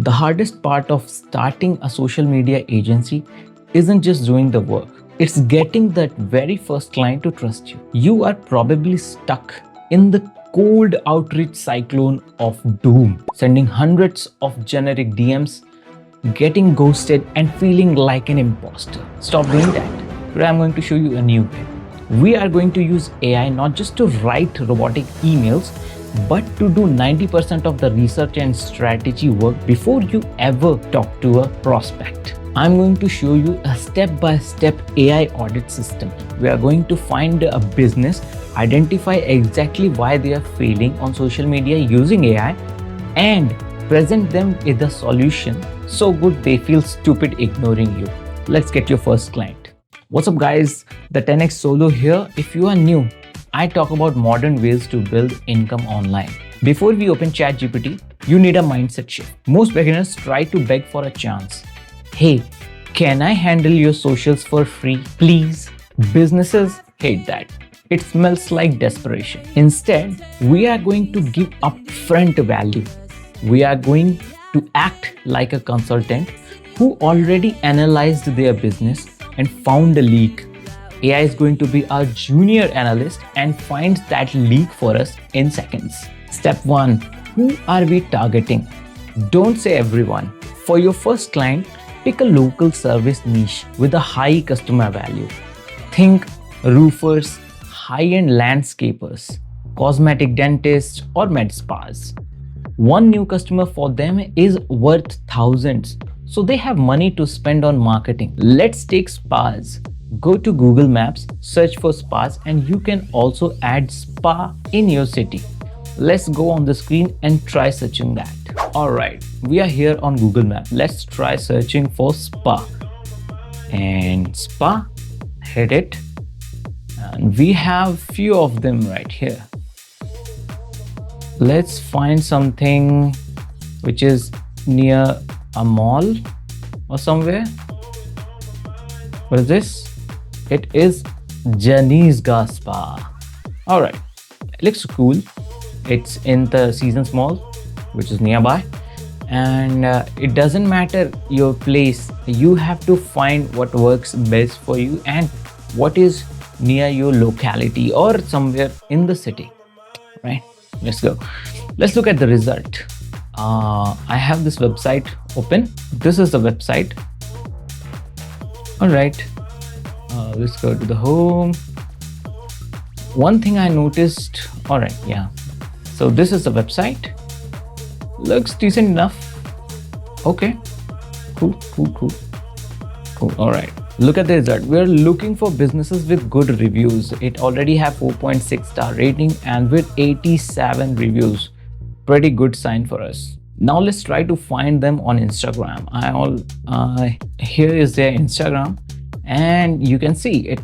The hardest part of starting a social media agency isn't just doing the work. It's getting that very first client to trust you. You are probably stuck in the cold outreach cyclone of doom, sending hundreds of generic DMs, getting ghosted, and feeling like an imposter. Stop doing that. Today I'm going to show you a new way. We are going to use AI not just to write robotic emails, but to do 90% of the research and strategy work before you ever talk to a prospect. I'm going to show you a step-by-step AI audit system. We are going to find a business, identify exactly why they are failing on social media using AI, and present them with a solution so good they feel stupid ignoring you. Let's get your first client. What's up guys, the 10x Solo here. If you are new, I talk about modern ways to build income online. Before we open ChatGPT, you need a mindset shift. Most beginners try to beg for a chance. Hey, can I handle your socials for free, please? Businesses hate that. It smells like desperation. Instead, we are going to give upfront value. We are going to act like a consultant who already analyzed their business and found a leak. AI is going to be our junior analyst and finds that leak for us in seconds. Step 1. Who are we targeting? Don't say everyone. For your first client, pick a local service niche with a high customer value. Think roofers, high-end landscapers, cosmetic dentists, or med spas. One new customer for them is worth thousands, so they have money to spend on marketing. Let's take spas. Go to Google Maps, search for spas, and you can also add spa in your city. Let's go on the screen and try searching that. Alright, we are here on Google Maps. Let's try searching for spa. And spa, hit it. And we have few of them right here. Let's find something which is near a mall or somewhere. What is this? It is Janice Spa. Alright, it looks cool. It's in the Seasons Mall, which is nearby. And it doesn't matter your place. You have to find what works best for you and what is near your locality or somewhere in the city. Right? Let's go. Let's look at the result. I have this website open. This is the website. Alright. Let's go to the home. One thing I noticed. Alright, yeah. So this is the website. Looks decent enough. Okay. Cool. Alright. Look at the result. We're looking for businesses with good reviews. It already have 4.6 star rating and with 87 reviews. Pretty good sign for us. Now let's try to find them on Instagram. Here is their Instagram, and you can see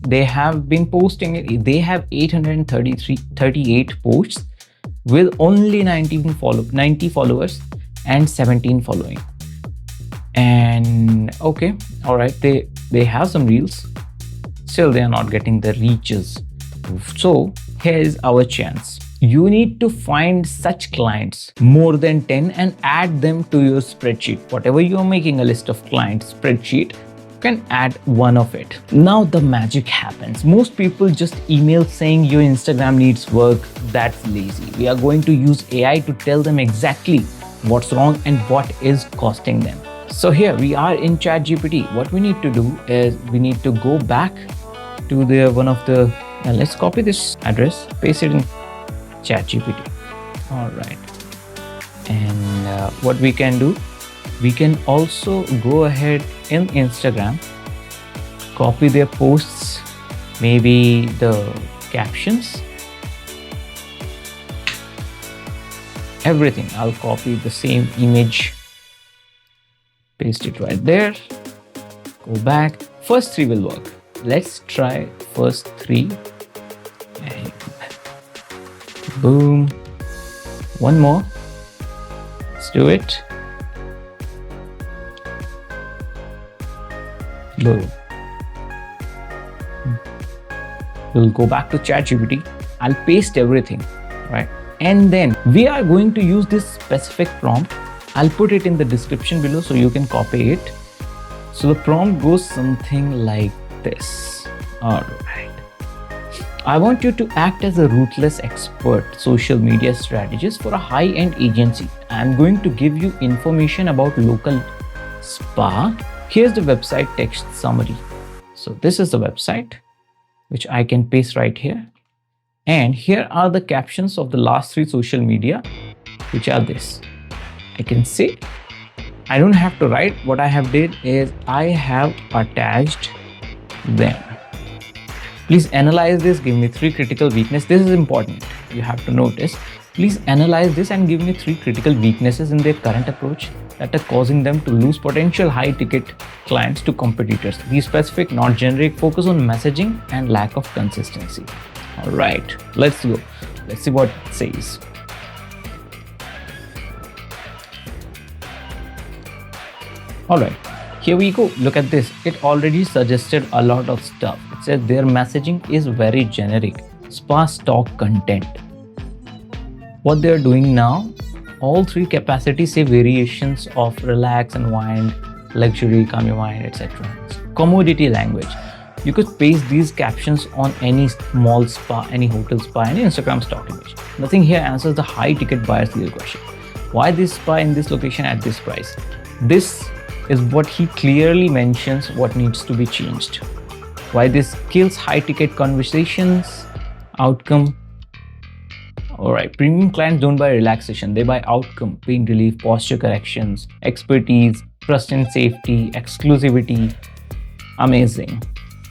they have been posting it. They have 838 posts with only 90 followers and 17 following. And okay, all right, they have some reels. Still, they are not getting the reaches. So here is our chance. You need to find such clients, more than 10, and add them to your spreadsheet. Whatever you are making a list of clients spreadsheet, you can add one of it. Now the magic happens. Most people just email saying your Instagram needs work. That's lazy. We are going to use AI to tell them exactly what's wrong and what is costing them. So here we are in ChatGPT. What we need to do is we need to go back to let's copy this address, paste it in ChatGPT. All right. And what we can do, we can also go ahead in Instagram, copy their posts, maybe the captions, everything. I'll copy the same image, paste it right there, go back. First 3 will work. Let's try first 3 and boom. One more. Let's do it. Boom. We'll go back to ChatGPT. I'll paste everything, right? And then we are going to use this specific prompt I'll put it in the description below so you can copy it. So the prompt goes something like this. All right. I want you to act as a ruthless expert social media strategist for a high-end agency. I'm going to give you information about local spa. Here's the website text summary. So this is the website, which I can paste right here. And here are the captions of the last 3 social media, which are this. I can say, I don't have to write. What I have did is I have attached them. Please analyze this, give me 3 critical weaknesses. This is important. You have to notice. Please analyze this and give me 3 critical weaknesses in their current approach that are causing them to lose potential high-ticket clients to competitors. Be specific, not generic. Focus on messaging and lack of consistency. All right, let's go. Let's see what it says. All right, here we go. Look at this. It already suggested a lot of stuff. It says their messaging is very generic, sparse stock content. What they're doing now, all 3 capacities say variations of relax, unwind, luxury, calm your mind, etc. Commodity language. You could paste these captions on any mall spa, any hotel spa, any Instagram stock image. Nothing here answers the high-ticket buyer's real question. Why this spa in this location at this price? This is what he clearly mentions what needs to be changed. Why this kills high-ticket conversations, outcome. Alright, premium clients don't buy relaxation, they buy outcome, pain relief, posture corrections, expertise, trust and safety, exclusivity. Amazing.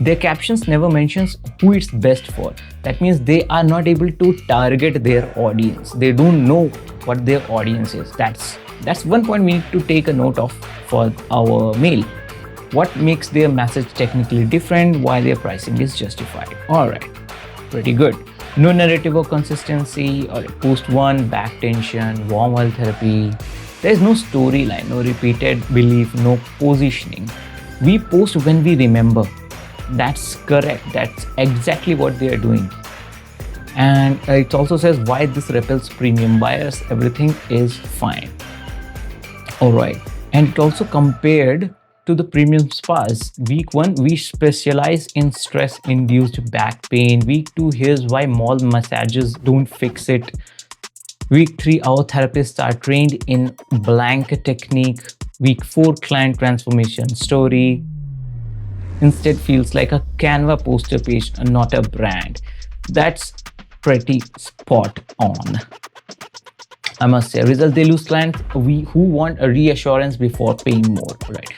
Their captions never mentions who it's best for. That means they are not able to target their audience. They don't know what their audience is. That's one point we need to take a note of for our mail. What makes their message technically different? Why their pricing is justified. Alright, pretty good. No narrative or consistency, or post 1, back tension, warm oil therapy. There is no storyline, no repeated belief, no positioning. We post when we remember. That's correct. That's exactly what they are doing. And it also says why this repels premium buyers. Everything is fine. Alright. And it also compared to the premium spas. Week 1, we specialize in stress-induced back pain. Week 2, here's why mall massages don't fix it. Week 3, our therapists are trained in blank technique. Week 4, client transformation story. Instead feels like a Canva poster page and not a brand. That's pretty spot on. I must say, result, they lose clients who want a reassurance before paying more, right?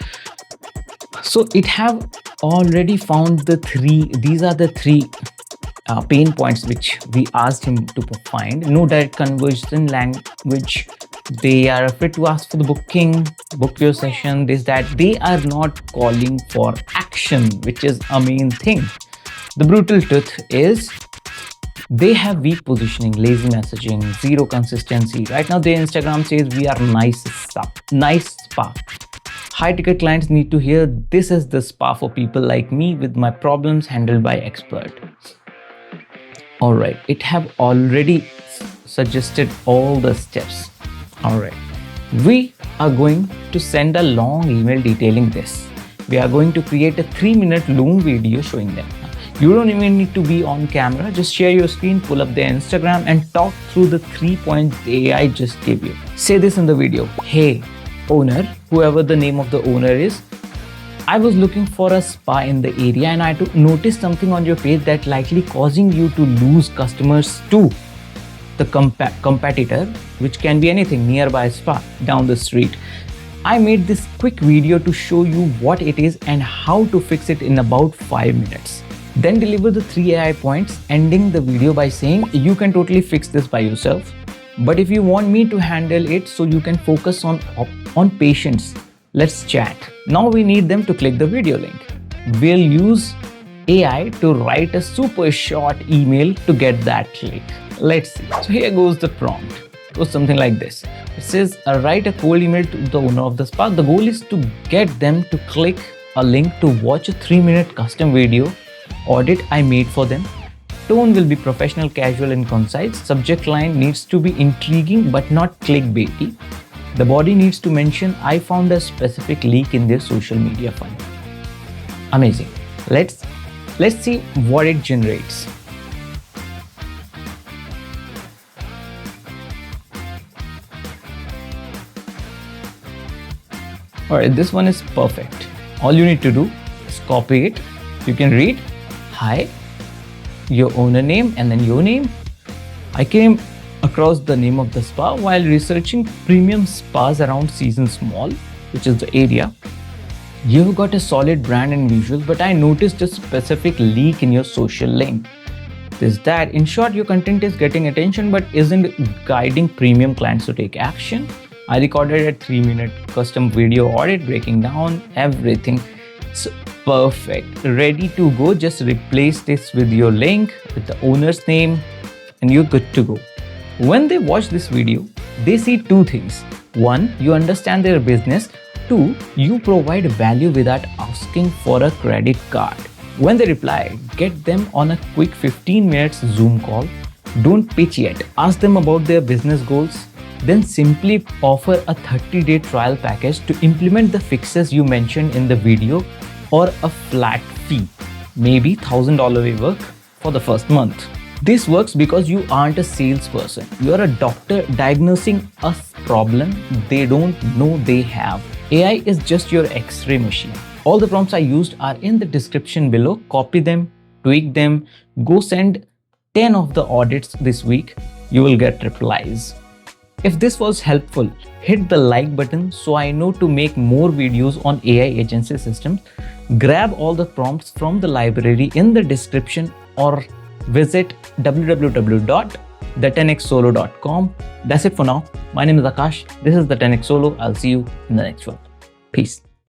So it have already found these are the 3 pain points which we asked him to find. No direct conversion language. They are afraid to ask for the booking, book your session, this, that. They are not calling for action, which is a main thing. The brutal truth is they have weak positioning, lazy messaging, zero consistency. Right now, their Instagram says we are nice spa. High-ticket clients need to hear this is the spa for people like me with my problems handled by expert. All right, it have already suggested all the steps. All right, we are going to send a long email detailing this. We are going to create a 3-minute long video showing them. You don't even need to be on camera. Just share your screen, pull up their Instagram and talk through the 3 points the AI just gave you. Say this in the video. Hey, owner, whoever the name of the owner is, I was looking for a spa in the area and I noticed something on your page that likely causing you to lose customers to the competitor, which can be anything, nearby spa, down the street. I made this quick video to show you what it is and how to fix it in about 5 minutes. Then deliver the 3 AI points, ending the video by saying you can totally fix this by yourself. But if you want me to handle it so you can focus on patients, let's chat. Now we need them to click the video link. We'll use AI to write a super short email to get that click. Let's see. So here goes the prompt. It goes something like this. It says, write a cold email to the owner of the spa. The goal is to get them to click a link to watch a 3-minute custom video audit I made for them. Tone will be professional, casual and concise. Subject line needs to be intriguing but not clickbaity. The body needs to mention, I found a specific leak in their social media file. Amazing. Let's see what it generates. Alright, this one is perfect. All you need to do is copy it. You can read, hi, your owner name, and then your name. I came across the name of the spa while researching premium spas around Seasons Mall, which is the area. You've got a solid brand and visuals, but I noticed a specific leak in your social link. This, that. In short, your content is getting attention but isn't guiding premium clients to take action. I recorded a 3-minute custom video audit breaking down everything. It's perfect. Ready to go. Just replace this with your link, with the owner's name, and you're good to go. When they watch this video, they see 2 things. 1, you understand their business. 2, you provide value without asking for a credit card. When they reply, get them on a quick 15 minutes Zoom call. Don't pitch yet. Ask them about their business goals. Then simply offer a 30-day trial package to implement the fixes you mentioned in the video, or a flat fee, maybe $1,000 work for the first month. This works because you aren't a salesperson. You're a doctor diagnosing a problem they don't know they have. AI is just your X-ray machine. All the prompts I used are in the description below. Copy them, tweak them, go send 10 of the audits this week. You will get replies. If this was helpful, hit the like button so I know to make more videos on AI agency systems. Grab all the prompts from the library in the description or visit www.the10xsolo.com. That's it for now. My name is Akash. This is the 10x Solo. I'll see you in the next one. Peace.